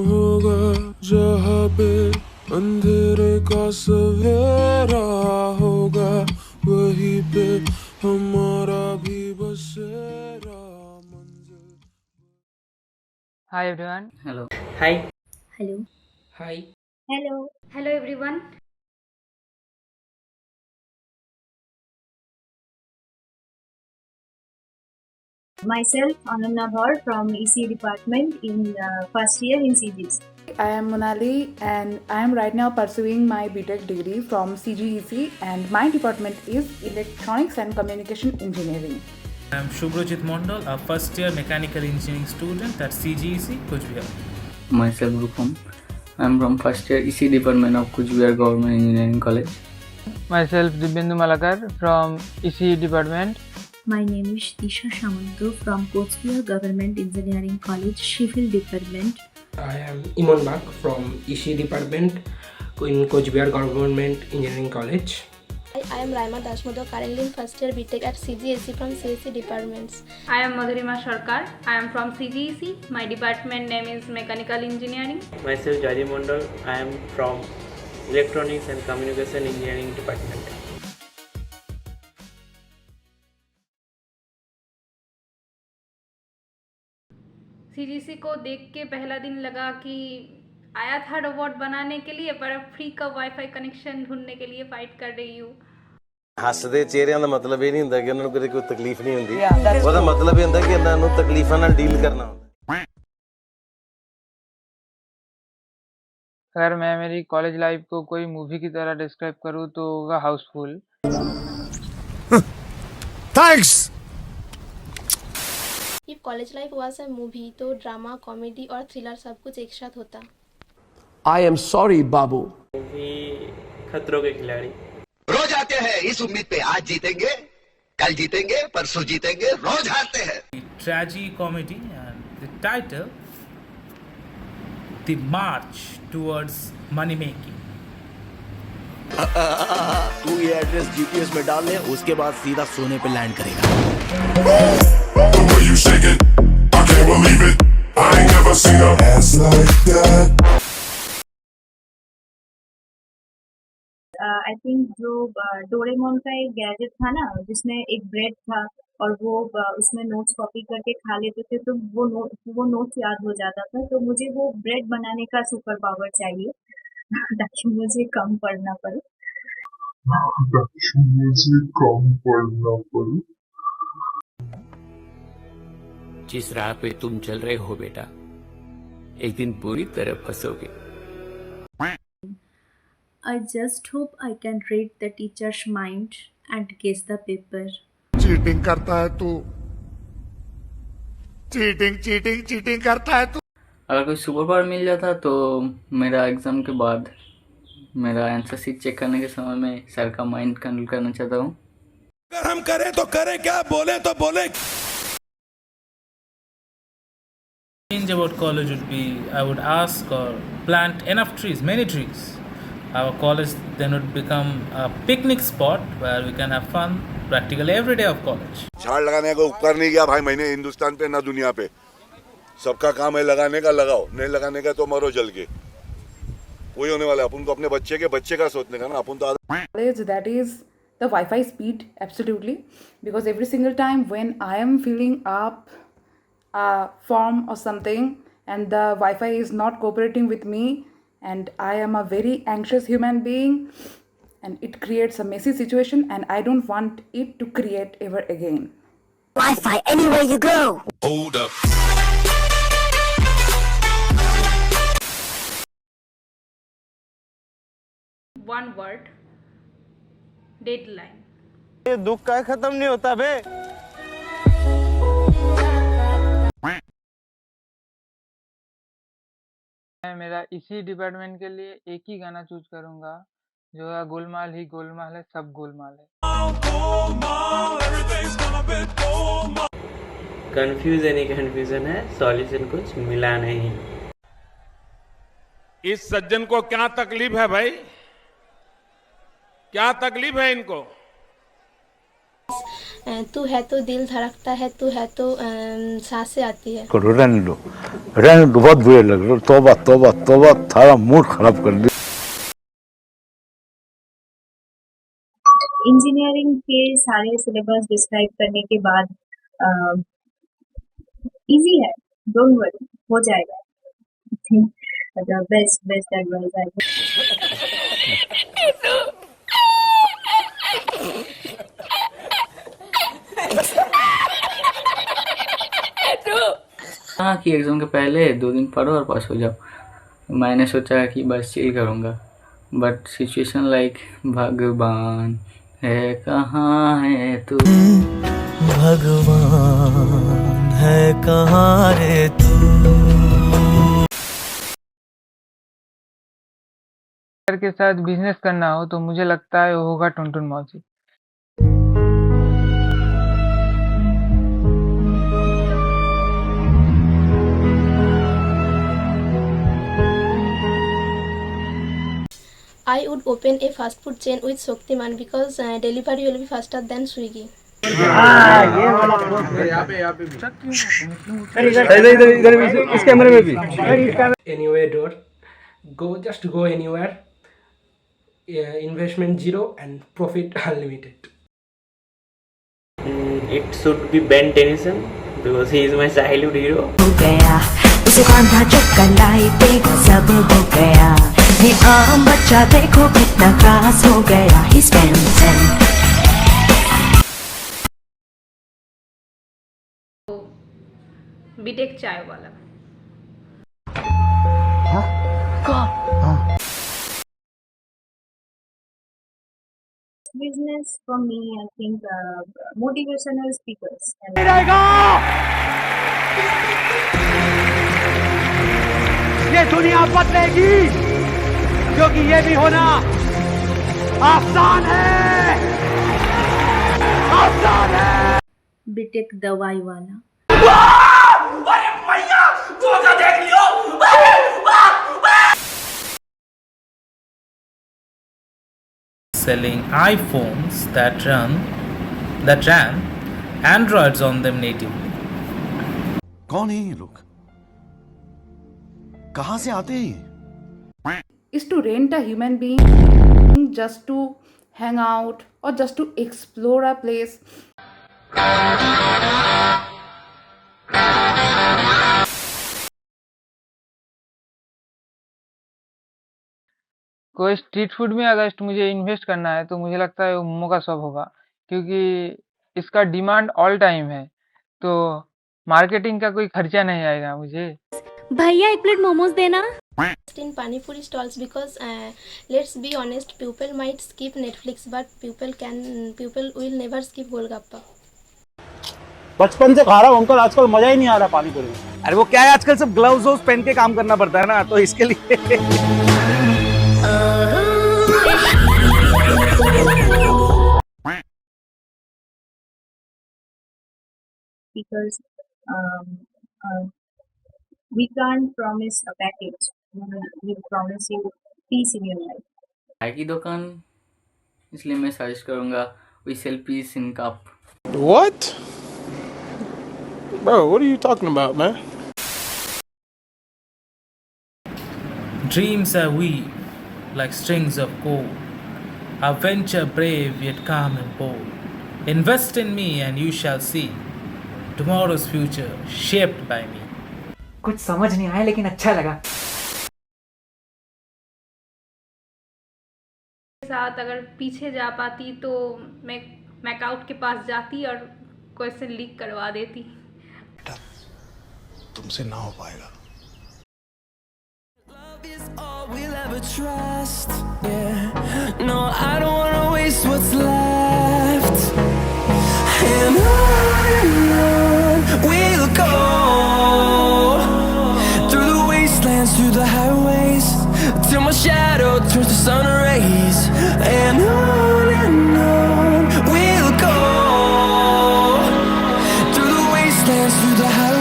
होगा जहाँ पे अंधेरे का सवेरा होगा, वहीं पे हमारा भी बसेरा मंजिल। Hi everyone. Hello. Hi. Hello. Hi. Hello. Hello everyone. Myself Ananya Bhaur from EC department in first year in CGS. I am Monali and I am right now pursuing my BTech degree from CGEC and my department is Electronics and Communication Engineering. I am Shubhrojit Mondal, a first year mechanical engineering student at CGEC, Cooch Behar. Myself Rupam. I am from first year EC department of Cooch Behar Government Engineering College. Myself Dibyendu Malakar from ECE department. My name is Isha Shamantu from Cooch Behar Government Engineering College, Sheffield department. I am Imon Bak from EC department in Cooch Behar Government Engineering College. I am Raima Dasmodo, currently in first year BTech at CGSE from CSE departments. I am Madhurima Sarkar. I am from CGEC. My department name is Mechanical Engineering. Myself Jari Mondal. I am from Electronics and Communication Engineering department. CGC को देख के पहला दिन लगा कि आया था robot बनाने के लिए, पर अब फ्री का वाईफाई कनेक्शन ढूंढने के लिए फाइट कर रही हूँ। ਹੱਸਦੇ ਚਿਹਰਿਆਂ ਦਾ ਮਤਲਬ ਇਹ ਨਹੀਂ ਹੁੰਦਾ ਕਿ ਉਹਨਾਂ ਨੂੰ ਕਦੇ ਕੋਈ ਤਕਲੀਫ ਨਹੀਂ ਹੁੰਦੀ, ਉਹਦਾ ਮਤਲਬ ਇਹ ਹੁੰਦਾ ਕਿ ਇਹਨਾਂ ਨੂੰ ਤਕਲੀਫਾਂ ਨਾਲ ਡੀਲ ਕਰਨਾ ਹੁੰਦਾ। अगर मैं मेरी कॉलेज लाइफ को कोई मूवी की तरह डिस्क्राइब करूँ तो होगा Housefull. Thanks. If college life was a movie, तो ड्रामा, कॉमेडी और थ्रिलर सब कुछ एक साथ होता। I am sorry Babu. Movie खतरों के खिलाड़ी। रोज आते हैं इस उम्मीद पे आज जीतेंगे, कल जीतेंगे, परसों जीतेंगे, रोज हारते हैं। Tragedy comedy and the title, The March Towards Money Making. तू ये एड्रेस जीपीएस में डाल ले, उसके बाद सीधा सोने पे लैंड करेगा। The way you shake it, I can't believe it. I ain't never seen a ass like that. I think जो डोरेमोन का एक गैजेट था ना, जिसमें एक ब्रेड था और वो उसमें नोट्स कॉपी करके खा लेते थे तो वो नोट्स याद हो जाता था। तो मुझे वो ब्रेड बनाने का सुपर पावर चाहिए ताकि मुझे कम पढ़ना पड़े। जिस राह पे तुम चल रहे हो बेटा, एक दिन पूरी तरह फंसोगे। I just hope I can read the teacher's mind and guess the paper. Cheating करता है तू, चीटिंग करता है तू। अगर कोई सुपर पावर मिल जाता तो मेरा एग्जाम के बाद मेरा आंसर शीट चेक करने के समय में सर का माइंड कंट्रोल करना चाहता हूँ। अगर हम करें तो करें क्या, बोले तो बोले। Change about college would be, I would ask or plant enough trees, many trees. Our college then would become a picnic spot where we can have fun practically every day of college. झाड़ लगाने का उपकार नहीं किया भाई मैंने हिंदुस्तान पे ना दुनिया पे। सबका काम है लगाने का, लगाओ, नहीं लगाने का तो मरो जल के। वही होने वाला है। अपन को अपने बच्चे का सोचने का ना, अपन तो College, that is the Wi-Fi speed, absolutely, because every single time when I am filling up a form or something and the Wi-Fi is not cooperating with me and I am a very anxious human being and it creates a messy situation and I don't want it to create ever again. Wi-Fi anywhere you go. Hold up. One word, deadline. ये दुख का खत्म नहीं होता बे। मैं मेरा इसी department के लिए एक ही गाना चूज करूंगा जो है गोलमाल ही गोलमाल है, सब गोलमाल है। कंफ्यूजन ही कंफ्यूजन है, सॉल्यूशन कुछ मिला नहीं। इस सज्जन को क्या तकलीफ है भाई, क्या तकलीफ है इनको? तू है तो दिल धड़कता है, तू है तो सांसें आती है। करो रन लो, रहने दो, बहुत बुरे लग रहे। तौबा तौबा तौबा, सारा मूड खराब कर दिया। इंजीनियरिंग के सारे सिलेबस डिस्क्राइब करने के बाद इजी है, डोंट वरी, हो जाएगा। द बेस्ट एडवाइस आई हाँ कि एग्ज़ाम के पहले 2 दिन पढ़ो और पास हो जाओ। मैंने सोचा कि बस चिल करूँगा, बट सिचुएशन लाइक भगवान है कहाँ है तू, भगवान है कहाँ रे तू। के साथ बिजनेस करना हो तो मुझे लगता है वो होगा टुनटुन मौसी। I would open a fast food chain with Shaktiman because delivery will be faster than Swiggy. इस कैमरे में भी anywhere door, just go anywhere, investment zero and profit unlimited. It should be Ben Tennyson because he is my childhood hero. हो गया उसे बांधा चक्कर लाई पे सब हो गया, ये आम बच्चा देखो कितना खास हो गया। He's dancing. बीटेक चाय वाला। business for me, I think motivational speakers. ये दुनिया बदलेगी, क्योंकि ये भी होना आसान है, आसान है। बीटेक दवाई वाला। अरे मैया, धोखा देख लियो। Selling iPhones that ran Androids on them natively. कौन है ये लोग? कहां से आते हैं? Is to rent a human being just to hang out or just to explore a place. कोई स्ट्रीट फूड में अगर मुझे इन्वेस्ट करना है तो मुझे लगता है वो मोमो का शॉप होगा, क्योंकि इसका डिमांड ऑल टाइम है, तो मार्केटिंग का कोई खर्चा नहीं आएगा मुझे। भैया 1 प्लेट मोमोज देना। In Pani Puri stalls because let's be honest, people might skip Netflix but people will never skip Golgappa. बचपन से खा रहा हूँ अंकल, आजकल मजा ही नहीं आ रहा पानी पूरी में। अरे वो क्या है, आजकल सब ग्लव्स पहन के काम करना पड़ता है ना, तो इसके लिए Because we can't promise a package. We promise you peace in your life. चाय की दुकान, इसलिए मैं सजेस्ट करूँगा we sell peace in cup. What? Bro, what are you talking about, man? Dreams are weaved like strings of gold. A venture brave yet calm and bold. Invest in me and you shall see tomorrow's future shaped by me. कुछ समझ नहीं आया लेकिन अच्छा लगा। साथ अगर पीछे जा पाती तो मैं मैकआउट के पास जाती और क्वेश्चन लीक करवा देती। तुमसे ना हो पाएगा। We'll ever trust, yeah. No, I don't wanna waste what's left. And on we'll go through the wastelands, through the highways, till my shadow turns to sun rays. And on we'll go through the wastelands, through the highways.